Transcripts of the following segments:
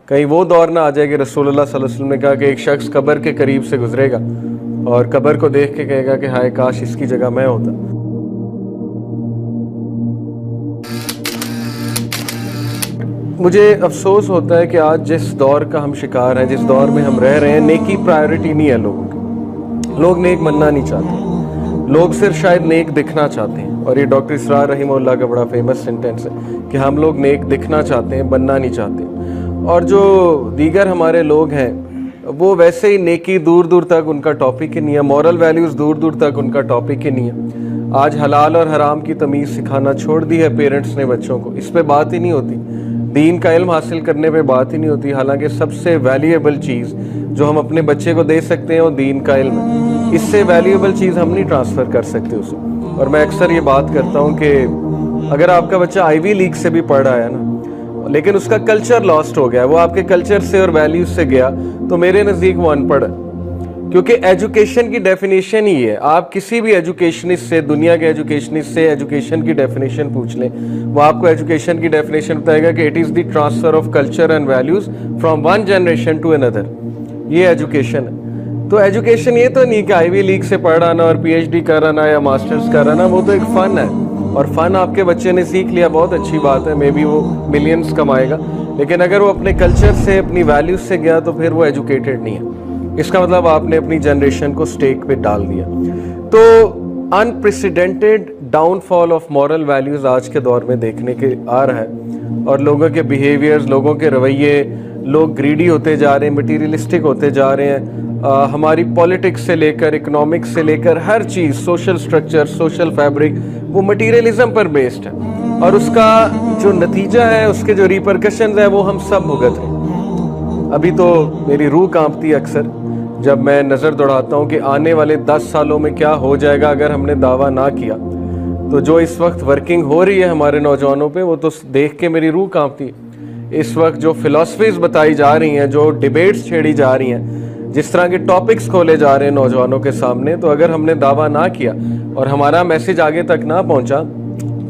कहीं वो दौर ना आ जाए कि रसूलुल्लाह सल्लल्लाहु अलैहि वसल्लम ने कहा कि एक शख्स कब्र के करीब से गुजरेगा और कब्र को देख के कहेगा कि हाय काश इसकी जगह मैं होता। मुझे अफसोस होता है कि आज जिस दौर का हम शिकार हैं, जिस दौर में हम रह रहे हैं, नेकी प्रायोरिटी नहीं है लोगों की। लोग नेक बनना नहीं चाहते, लोग सिर्फ शायद नेक दिखना चाहते हैं। और ये डॉक्टर इसरार रहीमहुल्लाह का बड़ा फेमस सेंटेंस है कि हम लोग नेक दिखना चाहते हैं, बनना नहीं चाहते। और जो दीगर हमारे लोग हैं वो वैसे ही नेकी दूर दूर तक उनका टॉपिक ही नहीं है, मॉरल वैल्यूज़ दूर दूर तक उनका टॉपिक ही नहीं है। आज हलाल और हराम की तमीज़ सिखाना छोड़ दी है पेरेंट्स ने बच्चों को, इस पे बात ही नहीं होती। दीन का इल्म हासिल करने पे बात ही नहीं होती। हालांकि सबसे वैल्यूएबल चीज़ जो हम अपने बच्चे को दे सकते हैं वो दीन का इल्म है। इससे वैल्यूएबल चीज़ हम नहीं ट्रांसफ़र कर सकते उसे। और मैं अक्सर ये बात करता हूँ कि अगर आपका बच्चा आईवी लीग से भी पढ़ रहा है ना, लेकिन उसका कल्चर लॉस्ट हो गया, वो आपके कल्चर से और वैल्यूज से गया, तो मेरे नज़दीक वो अनपढ़ है। क्योंकि एजुकेशन की डेफिनेशन ही है, आप किसी भी एजुकेशनिस्ट से, दुनिया के एजुकेशनिस्ट से एजुकेशन की डेफिनेशन पूछ लें, वो आपको एजुकेशन की डेफिनेशन बताएगा कि it is the transfer of culture and values from one generation to another. ये एजुकेशन है। तो एजुकेशन ये तो नहीं कि आईवी लीग से पढ़ आना और पीएचडी कर आना या मास्टर्स कर आना, वो तो एक फ़न है। और फ़न आपके बच्चे ने सीख लिया, बहुत अच्छी बात है, मे बी वो मिलियंस कमाएगा। लेकिन अगर वो अपने कल्चर से, अपनी वैल्यूज से गया तो फिर वो एजुकेटेड नहीं है। इसका मतलब आपने अपनी जनरेशन को स्टेक पे डाल दिया। तो unprecedented downfall of moral values आज के दौर में देखने के आ रहा है। और लोगों के बिहेवियर्स, लोगों के रवैये, लोग ग्रीडी होते जा रहे हैं, मटीरियलिस्टिक होते जा रहे हैं। हमारी पॉलिटिक्स से लेकर, इकोनॉमिक्स से लेकर हर चीज़, सोशल स्ट्रक्चर, सोशल फैब्रिक, वो मटीरियलिज्म पर बेस्ड है। और उसका जो नतीजा है, उसके जो रिपरकशंस है, वो हम सब भुगत रहे हैं। अभी तो मेरी रूह कांपती है अक्सर जब मैं नज़र दौड़ाता हूँ कि आने वाले 10 सालों में क्या हो जाएगा अगर हमने दावा ना किया। तो जो इस वक्त वर्किंग हो रही है हमारे नौजवानों पे, वो तो देख के मेरी रूह कांपती है। इस वक्त जो फिलॉसफीज बताई जा रही हैं, जो डिबेट्स छेड़ी जा रही हैं, जिस तरह के टॉपिक्स खोले जा रहे हैं नौजवानों के सामने, तो अगर हमने दावा ना किया और हमारा मैसेज आगे तक ना पहुंचा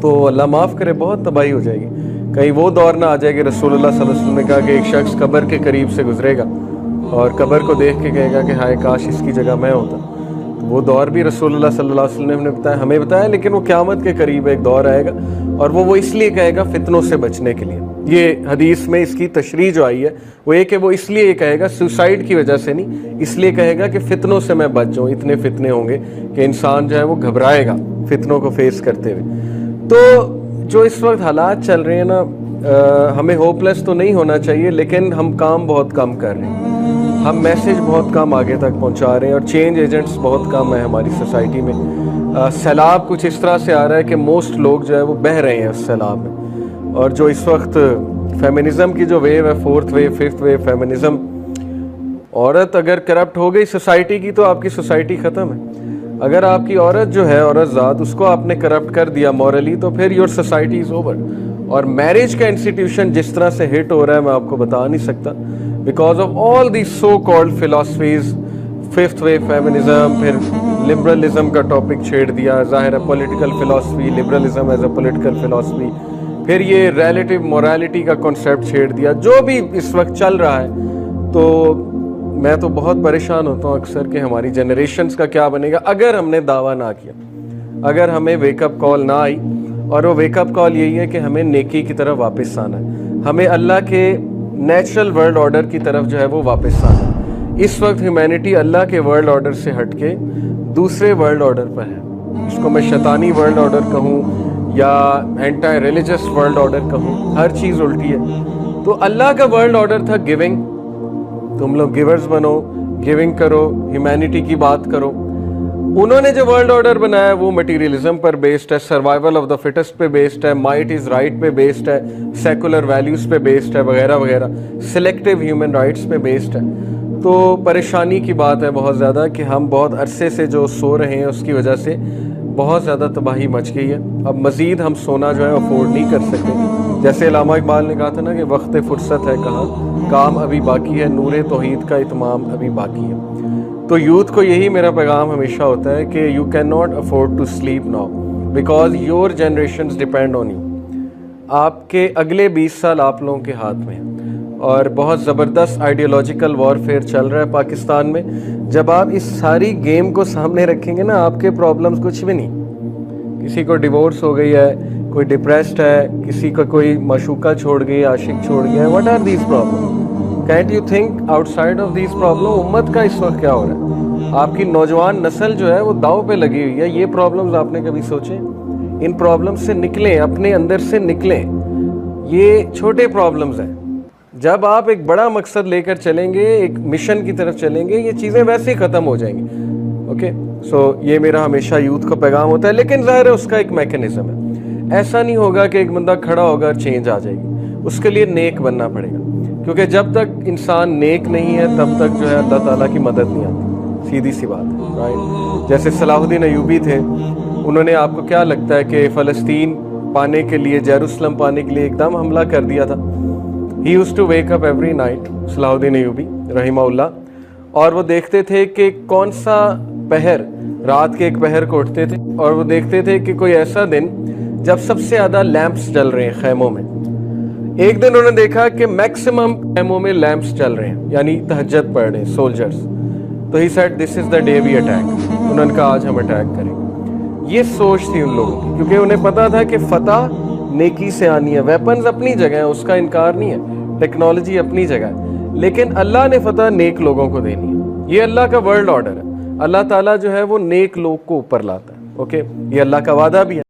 तो अल्लाह माफ़ करे बहुत तबाही हो जाएगी। कहीं वो दौर ना आ जाए कि रसूलुल्लाह सल्लल्लाहु अलैहि वसल्लम ने कहा कि एक शख्स कब्र के करीब से गुजरेगा और कब्र को देख के कहेगा कि हाय काश इसकी जगह मैं होता। तो वो दौर भी रसूलुल्लाह सल्लल्लाहु अलैहि वसल्लम ने बताया, हमें बताया, लेकिन वो क़यामत के करीब एक दौर आएगा और वो इसलिए कहेगा फितनों से बचने के लिए। ये हदीस में इसकी तशरीह जो आई है वो एक है, वो इसलिए ये कहेगा सुसाइड की वजह से नहीं, इसलिए कहेगा कि फितनों से मैं बच जाऊँ। इतने फितने होंगे कि इंसान जो है वो घबराएगा फितनों को फेस करते हुए। तो जो इस वक्त हालात चल रहे हैं ना, हमें होपलेस तो नहीं होना चाहिए, लेकिन हम काम बहुत कम कर रहे हैं, हम मैसेज बहुत कम आगे तक पहुंचा रहे हैं और चेंज एजेंट्स बहुत कम है हमारी सोसाइटी में। सैलाब कुछ इस तरह से आ रहा है कि मोस्ट लोग जो है वो बह रहे हैं उस सैलाब में। और जो इस वक्त फेमिनिज़म की जो वेव है, 4th wave, 5th wave feminism, औरत अगर करप्ट हो गई सोसाइटी की तो आपकी सोसाइटी ख़त्म है। अगर आपकी औरत जो है, औरत ज़ात, उसको आपने करप्ट कर दिया मॉरली, तो फिर योर सोसाइटी इज़ ओवर। और मैरिज का इंस्टीट्यूशन जिस तरह से हिट हो रहा है मैं आपको बता नहीं सकता, because of all the so called philosophies. 5th wave feminism, फिर लिबरलिज्म का टॉपिक छेड़ दिया, ज़ाहिर है political philosophy, liberalism as a political philosophy, फिर ये रिलेटिव मोरालिटी का कॉन्सेप्ट छेड़ दिया। जो भी इस वक्त चल रहा है, तो मैं तो बहुत परेशान होता हूँ अक्सर कि हमारी जनरेशन्स का क्या बनेगा अगर हमने दावा ना किया, अगर हमें वेकअप कॉल ना आई। और वो वेकअप कॉल यही है कि हमें नेकी की तरफ वापस आना है, हमें अल्लाह के नेचुरल वर्ल्ड ऑर्डर की तरफ जो है वो वापस आना है। इस वक्त ह्यूमैनिटी अल्लाह के वर्ल्ड ऑर्डर से हटके दूसरे वर्ल्ड ऑर्डर पर है। इसको मैं शैतानी वर्ल्ड ऑर्डर कहूँ या एंटी रिलीजियस वर्ल्ड ऑर्डर कहूँ, हर चीज़ उल्टी है। तो अल्लाह का वर्ल्ड ऑर्डर था गिविंग, तुम लोग गिवर्स बनो, गिविंग करो, ह्यूमैनिटी की बात करो। उन्होंने जो वर्ल्ड ऑर्डर बनाया वो मटीरियलिज्म पर बेस्ड है, सर्वाइवल ऑफ द फिटेस्ट पे बेस्ड है, माइट इज़ राइट पे बेस्ड है, सेकुलर वैल्यूज़ पे बेस्ड है, वगैरह वगैरह, सिलेक्टिव ह्यूमन राइट्स पे बेस्ड है। तो परेशानी की बात है बहुत ज़्यादा कि हम बहुत अरसे से जो सो रहे हैं उसकी वजह से बहुत ज़्यादा तबाही मच गई है। अब मज़ीद हम सोना जो है अफोर्ड नहीं कर सकते। जैसे अल्लामा इकबाल ने कहा था ना कि वक्त फुर्सत है कहाँ, काम अभी बाकी है, नूरे तौहीद का इत्माम अभी बाकी है। तो यूथ को यही मेरा पैगाम हमेशा होता है कि you can not afford to sleep now because your generations depend on you. आपके अगले 20 साल आप लोगों के हाथ में हैं और बहुत ज़बरदस्त आइडियोलॉजिकल वॉरफेयर चल रहा है पाकिस्तान में। जब आप इस सारी गेम को सामने रखेंगे ना, आपके प्रॉब्लम्स कुछ भी नहीं। किसी को डिवोर्स हो गई है, कोई डिप्रेस्ड है, किसी का कोई मशूका छोड़ गई, आशिक छोड़ गया है, what are these problem? Can't you think outside of these problem? उम्मत का इस वक्त क्या हो रहा है? आपकी नौजवान नस्ल जो है वो दाव पे लगी हुई है। ये प्रॉब्लम्स आपने कभी सोचे? इन प्रॉब्लम्स से निकलें, अपने अंदर से निकलें। ये छोटे प्रॉब्लम्स हैं। जब आप एक बड़ा मकसद लेकर चलेंगे, एक मिशन की तरफ चलेंगे, ये चीज़ें वैसे ही ख़त्म हो जाएंगी। ओके, सो ये मेरा हमेशा यूथ को पैगाम होता है। लेकिन ज़ाहिर है उसका एक मैकेनिज्म है। ऐसा नहीं होगा कि एक बंदा खड़ा होगा और चेंज आ जाएगी। उसके लिए नेक बनना पड़ेगा, क्योंकि जब तक इंसान नेक नहीं है तब तक जो है अल्लाह ताला की मदद नहीं आती। सीधी सी बात है, राइट? जैसे सलाहुद्दीन अय्यूबी थे, उन्होंने, आपको क्या लगता है कि फ़लस्तीन पाने के लिए, जेरूसलम पाने के लिए एकदम हमला कर दिया था? He used to wake up every night, Salahuddin Ayyubi रहिमहुल्लाह, और वो देखते थे कि कौन सा पहर, रात के एक पहर को उठते थे और वो देखते थे कि कोई ऐसा दिन जब सबसे ज़्यादा लैंप्स जल रहे हैं खैमों में। एक दिन उन्होंने देखा कि मैक्सिमम खैमों में लैंप्स चल रहे हैं, यानी तहज्जुद पढ़ रहे हैं सोल्जर्स। तो he said this is the day we attack. उन्होंने कहा आज हम अटैक करेंगे। ये सोच थी उन लोगों की, क्योंकि उन्हें पता था कि फतह नेकी से आनी है। वेपन्स अपनी जगह है, उसका इनकार नहीं है, टेक्नोलॉजी अपनी जगह है, लेकिन अल्लाह ने फतह नेक लोगों को देनी है। ये अल्लाह का वर्ल्ड ऑर्डर है। अल्लाह ताला जो है वो नेक लोग को ऊपर लाता है। ओके, ये अल्लाह का वादा भी है।